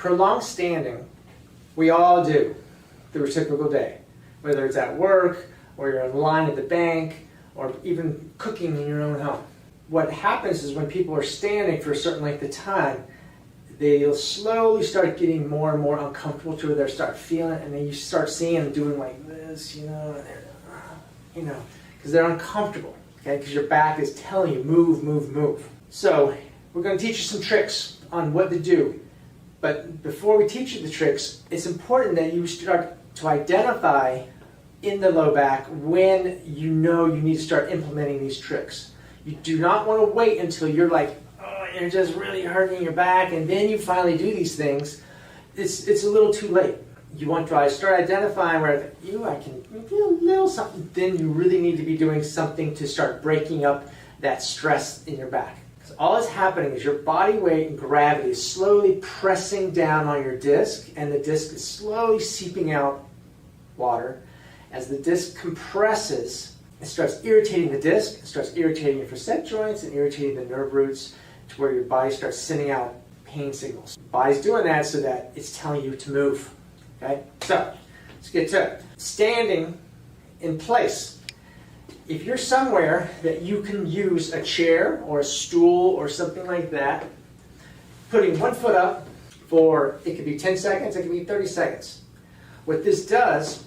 prolonged standing, we all do through a typical day, whether it's at work, or you're in line at the bank, or even cooking in your own home. What happens is when people are standing for a certain length of time, they'll slowly start getting more and more uncomfortable to it. They'll start feeling it, and then you start seeing them doing like this, because they're uncomfortable, okay? Because your back is telling you, move, move, move. So we're going to teach you some tricks on what to do. But before we teach you the tricks, it's important that you start to identify in the low back when you know you need to start implementing these tricks. You do not want to wait until you're like, oh, you're just really hurting your back, and then you finally do these things. It's a little too late. You want to start identifying where I can feel a little something. Then you really need to be doing something to start breaking up that stress in your back. Because all that's happening is your body weight and gravity is slowly pressing down on your disc, and the disc is slowly seeping out water. As the disc compresses, it starts irritating the disc, it starts irritating your facet joints and irritating the nerve roots to where your body starts sending out pain signals. The body's doing that so that it's telling you to move. Okay? So, let's get to it. Standing in place. If you're somewhere that you can use a chair or a stool or something like that, putting one foot up for, it could be 10 seconds, it could be 30 seconds. What this does,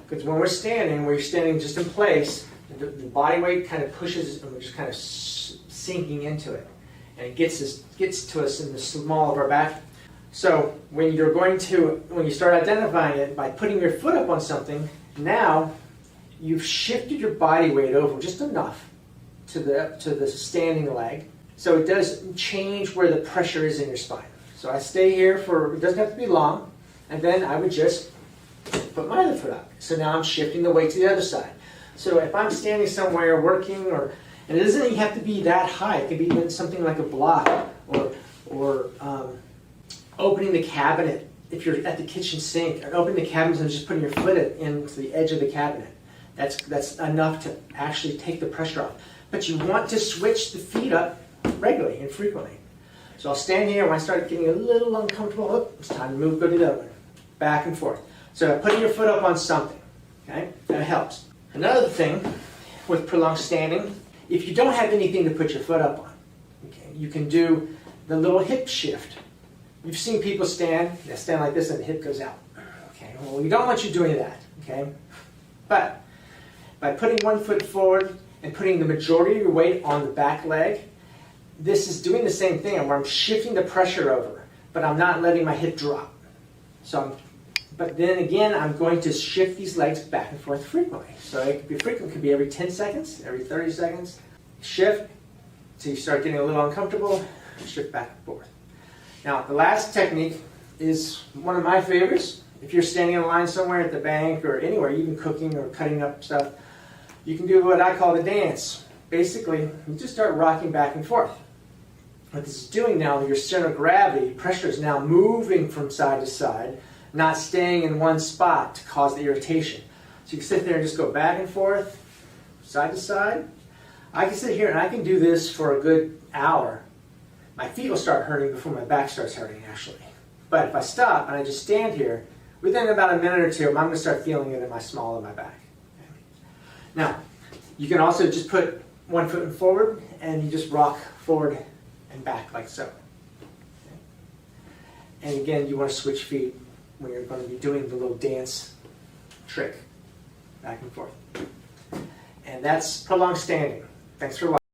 because when we're standing just in place, the body weight kind of pushes and we're just kind of sinking into it. And it gets to us in the small of our back. So when you start identifying it by putting your foot up on something, now you've shifted your body weight over just enough to the standing leg. So it does change where the pressure is in your spine. So I stay here it doesn't have to be long, and then I would just put my other foot up. So now I'm shifting the weight to the other side. So if I'm standing somewhere working, and it doesn't even have to be that high. It could be even something like a block, or opening the cabinet. If you're at the kitchen sink, and opening the cabinet and just putting your foot into the edge of the cabinet. That's enough to actually take the pressure off. But you want to switch the feet up regularly and frequently. So I'll stand here. When I start getting a little uncomfortable, it's time to move, go to the other one. Back and forth. So putting your foot up on something, okay, that helps. Another thing with prolonged standing, if you don't have anything to put your foot up on, okay, you can do the little hip shift. You've seen people stand, they stand like this and the hip goes out. Okay, well, we don't want you doing that, okay? But by putting one foot forward and putting the majority of your weight on the back leg, this is doing the same thing where I'm shifting the pressure over, but I'm not letting my hip drop. But then again, I'm going to shift these legs back and forth frequently. So it could be frequent, it could be every 10 seconds, every 30 seconds. Shift till you start getting a little uncomfortable, shift back and forth. Now, the last technique is one of my favorites. If you're standing in line somewhere at the bank or anywhere, even cooking or cutting up stuff, you can do what I call the dance. Basically, you just start rocking back and forth. What this is doing now, your center of gravity, pressure is now moving from side to side, not staying in one spot to cause the irritation. So you can sit there and just go back and forth, side to side. I can sit here and I can do this for a good hour. My feet will start hurting before my back starts hurting, actually. But if I stop and I just stand here, within about a minute or two, I'm going to start feeling it in my small of my back. Okay. Now, you can also just put one foot forward and you just rock forward and back like so. Okay. And again, you want to switch feet when you're going to be doing the little dance trick, back and forth. And that's prolonged standing. Thanks for watching.